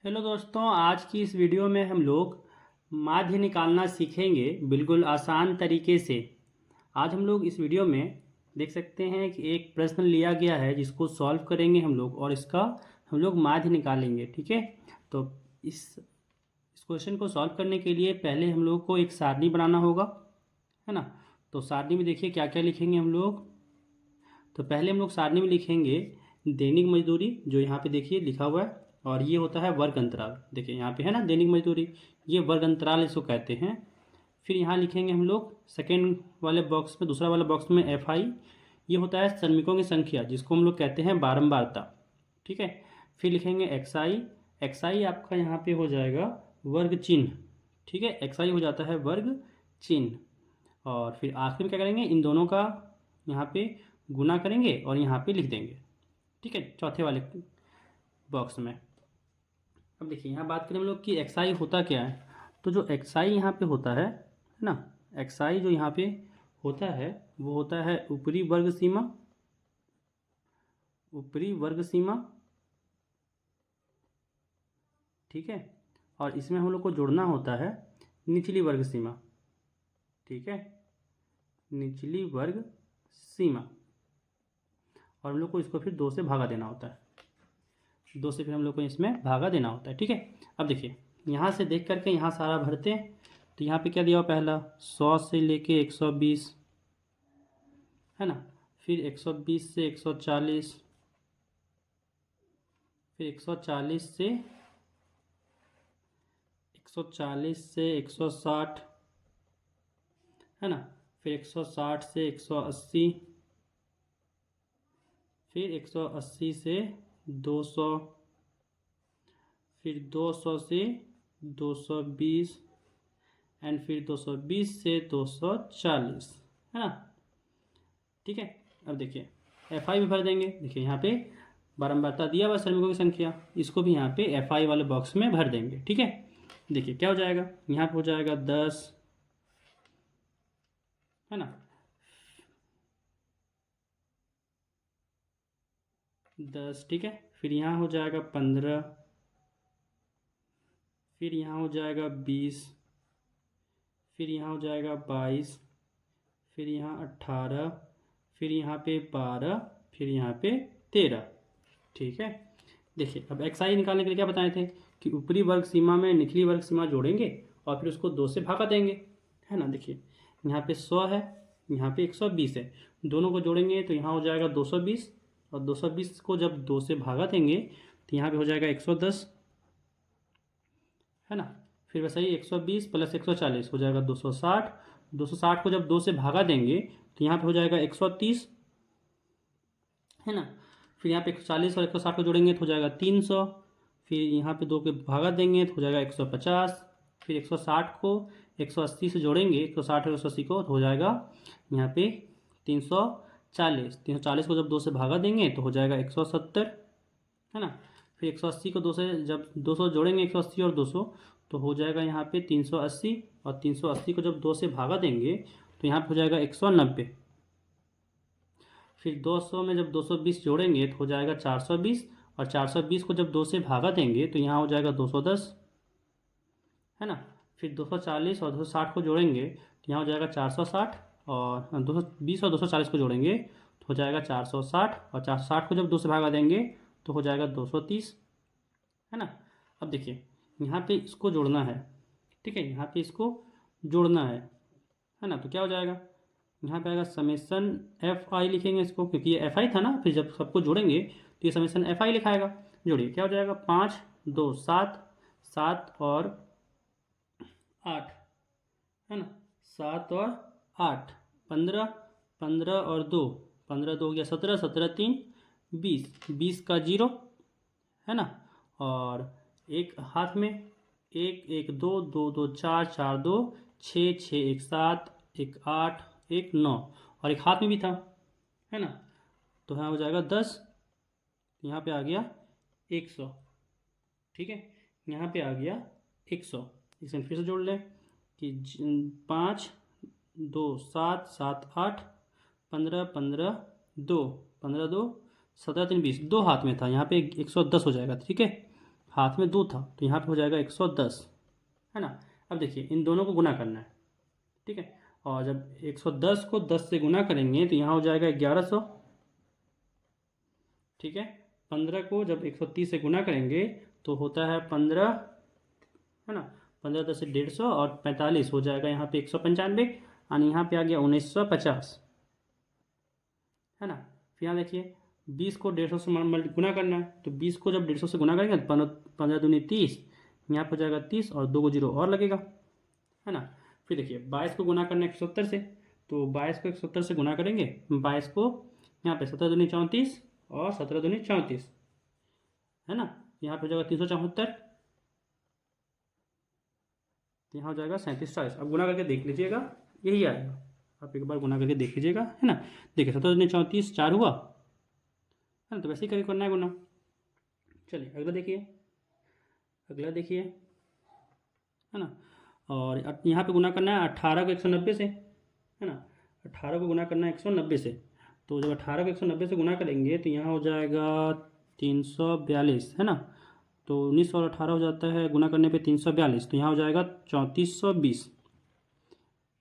Hello दोस्तों, आज की इस वीडियो में हम लोग माध्य निकालना सीखेंगे बिल्कुल आसान तरीके से। आज हम लोग इस वीडियो में देख सकते हैं कि एक प्रश्न लिया गया है जिसको सॉल्व करेंगे हम लोग और इसका हम लोग माध्य निकालेंगे। ठीक है, तो इस क्वेश्चन को सॉल्व करने के लिए पहले हम लोग को एक सारणी बनाना होगा, है ना। तो सारणी में देखिए क्या क्या लिखेंगे हम लोग। तो पहले हम लोग सारणी में लिखेंगे दैनिक मजदूरी, जो यहाँ पे देखिए लिखा हुआ है, और ये होता है वर्ग अंतराल। देखिए यहाँ पे है ना दैनिक मजदूरी, ये वर्ग अंतराल इसको कहते हैं। फिर यहाँ लिखेंगे हम लोग सेकेंड वाले बॉक्स में, दूसरा वाला बॉक्स में एफ आई, ये होता है श्रमिकों की संख्या जिसको हम लोग कहते हैं बारंबारता। ठीक है, फिर लिखेंगे एक्स आई, एक्स आई आपका यहाँ पे हो जाएगा वर्ग चिन्ह। ठीक है, एक्स आई हो जाता है वर्ग चिन्ह। और फिर आखिर में क्या करेंगे, इन दोनों का यहाँ पे गुना करेंगे और यहाँ पे लिख देंगे। ठीक है, चौथे वाले बॉक्स में। अब देखिए यहाँ बात करें हम लोग कि एक्स आई होता क्या है। तो जो एक्स आई यहाँ पे होता है ना, एक्स आई जो यहाँ पे होता है वो होता है ऊपरी वर्ग सीमा, ऊपरी वर्ग सीमा। ठीक है, और इसमें हम लोग को जोड़ना होता है निचली वर्ग सीमा। ठीक है, निचली वर्ग सीमा, और हम लोग को इसको फिर 2 से भागा देना होता है। 2 से फिर हम लोग को इसमें भागा देना होता है। ठीक है, अब देखिए यहाँ से देख करके यहाँ सारा भरते हैं। तो यहाँ पे क्या दिया हुआ, पहला 100 से लेके 120, है ना। फिर 120 से 140, फिर 140 से 160, है ना। फिर 160 से 180, फिर 180 से 200, फिर 200 से 220, एंड फिर 220 से 240, है ना। ठीक है, अब देखिए एफ आई भी भर देंगे। देखिए यहाँ पे बारंबारता दिया हुआ श्रमिकों की संख्या, इसको भी यहाँ पे एफ आई वाले बॉक्स में भर देंगे। ठीक है, देखिए क्या हो जाएगा, यहाँ पे हो जाएगा 10, है ना, 10। ठीक है, फिर यहाँ हो जाएगा 15, फिर यहाँ हो जाएगा 20, फिर यहाँ हो जाएगा 22, फिर यहाँ 18, फिर यहाँ पे 12, फिर यहाँ पे 13। ठीक है, देखिए अब एक्स आई निकालने के लिए क्या बताए थे कि ऊपरी वर्ग सीमा में निचली वर्ग सीमा जोड़ेंगे और फिर उसको 2 से भागा देंगे, है ना। देखिए यहाँ पे 100 है, यहाँ पे 120 है, दोनों को जोड़ेंगे तो यहाँ हो जाएगा 220, और 220 को जब 2 से भागा देंगे तो यहाँ पे हो जाएगा 110, है ना। फिर वैसे ही 120 प्लस 140 हो जाएगा 260, 260 को जब 2 से भागा देंगे तो यहाँ पे हो जाएगा 130, है ना। फिर यहाँ पे 140 और 160 को जोड़ेंगे तो हो जाएगा 300, फिर यहाँ पे 2 के भागा देंगे तो हो जाएगा 150, फिर 160 को 180 से जोड़ेंगे, 160 और 180 को तो हो जाएगा यहाँ पे 340, 340 को जब 2 से भागा देंगे तो हो जाएगा 170, है ना। फिर 180 को 2 से जब 200 जोड़ेंगे, 180 और 200 तो हो जाएगा यहाँ पे 380, और 380 को जब 2 से भागा देंगे तो यहाँ पे हो जाएगा 190। फिर 200 में जब 220 जोड़ेंगे तो हो जाएगा 420, और 420 को जब 2 से भागा देंगे तो यहाँ हो जाएगा 210, है ना। फिर 240 और 260 को जोड़ेंगे तो यहाँ हो जाएगा 460, और 220 और 240 को जोड़ेंगे तो हो जाएगा 460, और 460 को जब 2 से भागा देंगे तो हो जाएगा 230, है ना। अब देखिए यहाँ पे इसको जोड़ना है। ठीक है, यहाँ पे इसको जोड़ना है ना। तो क्या हो जाएगा, यहाँ पे आएगा समेसन एफ आई लिखेंगे इसको, क्योंकि ये एफ आई था ना, फिर जब सबको जोड़ेंगे तो ये समेसन एफ आई लिखाएगा। जोड़िए क्या हो जाएगा, 5 2 7, 7 और 8, है ना, 7 और 8, 15, 15 और 2, 15 2 गया 17, 17 3 20, 20 का 0, है ना। और एक हाथ में 1 1 2 2 2 4 4 2 6 6 1 7 1 8 1 9, और एक हाथ में भी था, है ना। तो यहाँ हो जाएगा 10, यहाँ पे आ गया 100। ठीक है, यहाँ पे आ गया 100। इसे फिर से जोड़ लें कि 5 2 7 7 8, 15 15 2, 15 2 17 3 20, 2 हाथ में था, यहाँ पे 110 हो जाएगा। ठीक है, हाथ में 2 था, तो यहाँ पे हो जाएगा 110, है ना। अब देखिए इन दोनों को गुना करना है, ठीक है। और जब 110 को 10 से गुना करेंगे तो यहाँ हो जाएगा 1100, ठीक है। 15 को जब 130 से गुना करेंगे तो होता है 15, है ना। 15 10 से 150 और 45 हो जाएगा यहाँ पे 195, और यहाँ पे आ गया 1950, है ना। फिर यहाँ देखिए 20 को 150 से गुना करना है, तो 20 को जब 150 से गुना करेंगे तो 15 दूनी 30, यहाँ पे हो जाएगा 30 और 2 को 0 और लगेगा, है ना। फिर देखिए 22 को गुना करना है 170 से, तो 22 को 170 से गुना करेंगे, 22 को यहाँ पे 17 दूनी 34 और 17 दूनी 34, है ना। यहाँ पे हो जाएगा 374, तो यहाँ हो जाएगा 3740। अब गुना करके देख लीजिएगा, यही आएगा। आप एक बार गुना करके देख लीजिएगा, है ना। देखिए 17 दूनी 34, 4 हुआ, है ना। तो वैसे ही करके करना है गुना। चलिए अगला देखिए, अगला देखिए, है ना। और अब यहाँ पे गुना करना है 18 को 190 से, है ना। 18 को गुना करना है 190 से, तो जब 18 को 190 से गुना करेंगे तो यहाँ हो जाएगा 342, है ना। तो 19 और 18 हो जाता है गुना करने पे 342, तो यहाँ हो जाएगा 3420,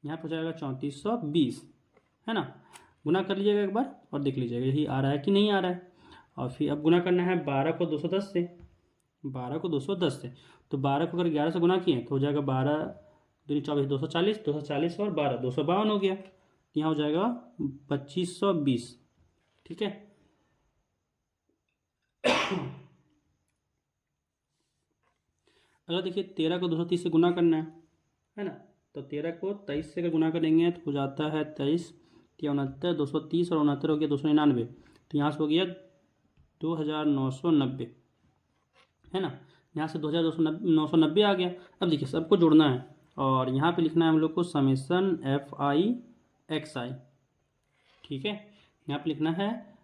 यहाँ पर हो जाएगा 3420, है ना। गुना कर लीजिएगा एक बार और देख लीजिएगा यही आ रहा है कि नहीं आ रहा है। और फिर अब गुना करना है 12 को 210 से, 12 को 210 से, तो 12 को अगर 11 से गुना किए तो हो जाएगा 12 दूनी 24, 240, 240 और 12 252 हो गया, यहाँ हो जाएगा 2520, ठीक है। अगर देखिए 13 को 230 से गुना करना है ना। तो 13 को 23 से अगर गुना करेंगे तो हो जाता है 23 69, 230 और 69 हो गया 299, तो यहाँ से हो गया 2990, है ना। यहाँ से 2990 आ गया। अब देखिए सबको जोड़ना है और यहाँ पे लिखना है हम लोग को समेसन FI/XI, ठीक है। यहाँ पे लिखना है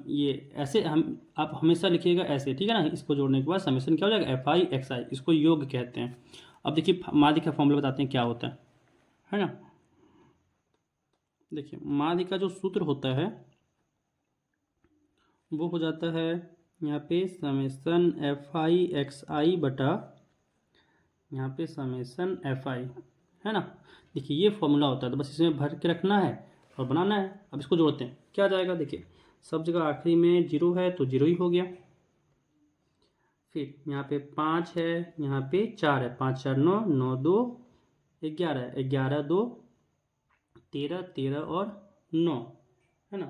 ये ऐसे, हम आप हमेशा लिखिएगा ऐसे, ठीक है ना। इसको जोड़ने के बाद समेसन क्या हो जाएगा FI/XI, इसको योग कहते हैं। अब देखिए माध्य का फॉर्मूला बताते हैं क्या होता है ना। देखिए माध्य का जो सूत्र होता है वो हो जाता है यहाँ पे समेसन FI/XI बटा यहाँ पे समेसन FI, है ना। देखिए ये फॉर्मूला होता है, तो बस इसमें भर के रखना है और बनाना है। अब इसको जोड़ते हैं, क्या आ जाएगा। देखिए सब जगह आखिरी में 0 है तो 0 ही हो गया। फिर यहाँ पे 5 है, यहाँ पे 4 है, 5 4 9, 9 2 11, 11 2 13, 13 और 9, है ना।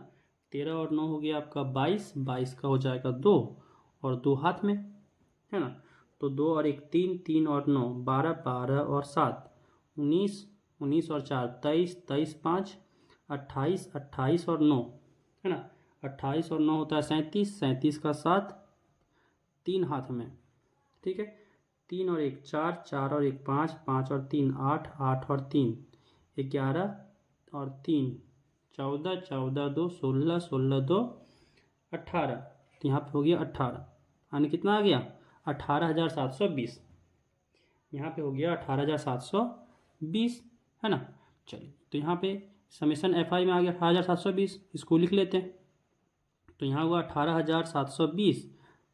13 और 9 हो गया आपका 22, 22 का हो जाएगा 2 और 2 हाथ में, है ना। तो 2 और 1 3, 3 और 9 12, 12 और 7 19, 19 और 4 23, 23 5 28, 28 और 9, है ना। 28 और 9 होता है 37, 37 का 7 3 हाथ में, ठीक है। 3 और 1 4, 4 और 1 5, 5 और 3 8, 8 और 3 11 और 3 14, 14 2 16, 16 2 18, तो यहाँ पे हो गया 18, यानी कितना आ गया 18,720, यहाँ पे हो गया 18,720, है ना। चलिए तो यहाँ पे समेसन FI में आ गया 18,720, इसको लिख लेते हैं। तो यहाँ हुआ 18,720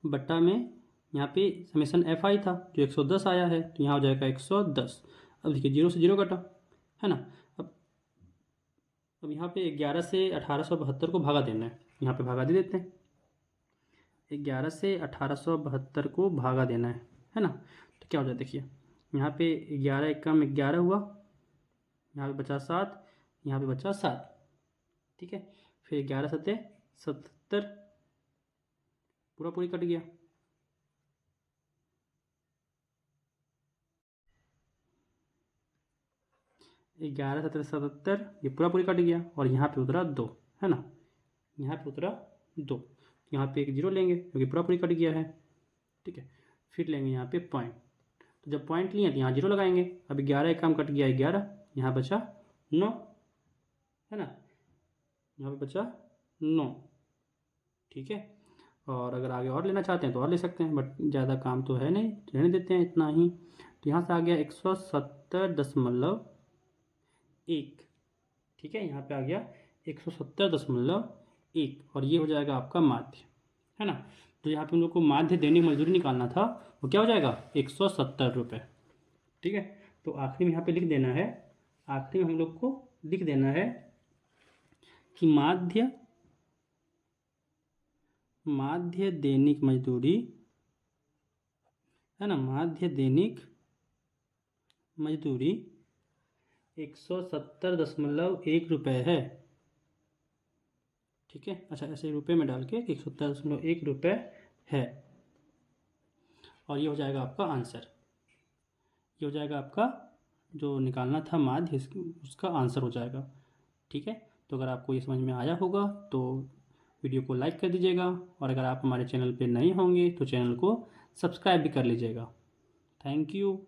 बट्टा में यहाँ पे समेसन FI था जो 110 आया है, तो यहाँ हो जाएगा 110। अब देखिए 0 से 0 कटा, है ना। अब यहाँ पे 11 से 1872 को भागा देना है, यहाँ पे भागा दे देते हैं। 11 से 1872 को भागा देना है ना। तो क्या हो जाए देखिए यहाँ पे 11 एकम 11 हुआ, यहाँ पे बचा 7, यहाँ पे बचा 7, ठीक है। फिर 11 सत्ते 77, पूरा पूरी कट गया। ग्यारह 17 77, ये पूरा पूरी कट गया और यहाँ पे उतरा 2, है ना। यहाँ पे उतरा 2, यहाँ पे एक 0 लेंगे क्योंकि पूरा पूरी कट गया है, ठीक है। फिर लेंगे यहाँ पे पॉइंट, तो जब पॉइंट लिए तो यहाँ 0 लगाएंगे। अभी 11 एक काम कट गया 11, यहाँ बचा 9, है ना। यहाँ पे बचा 9, ठीक है। और अगर आगे और लेना चाहते हैं तो और ले सकते हैं, बट ज़्यादा काम तो है नहीं, रहने देते हैं इतना ही। तो यहाँ से आ गया 170.1, ठीक है। यहाँ पे आ गया 170.1 और ये हो जाएगा आपका माध्य, है ना। तो यहाँ पे हम लोग को माध्य दैनिक मजदूरी निकालना था, वो क्या हो जाएगा 170 रुपये। ठीक है, तो आखिरी में यहाँ पे लिख देना है, आखिरी में हम लोग को लिख देना है कि माध्य दैनिक मजदूरी है ना, माध्य दैनिक मजदूरी 170.1 रुपये है। ठीक है, अच्छा ऐसे रुपये में डाल के 170.1 रुपये है, और ये हो जाएगा आपका आंसर। ये हो जाएगा आपका जो निकालना था माध्य, उसका आंसर हो जाएगा। ठीक है, तो अगर आपको ये समझ में आया होगा तो वीडियो को लाइक कर दीजिएगा, और अगर आप हमारे चैनल पे नए होंगे तो चैनल को सब्सक्राइब भी कर लीजिएगा। Thank you.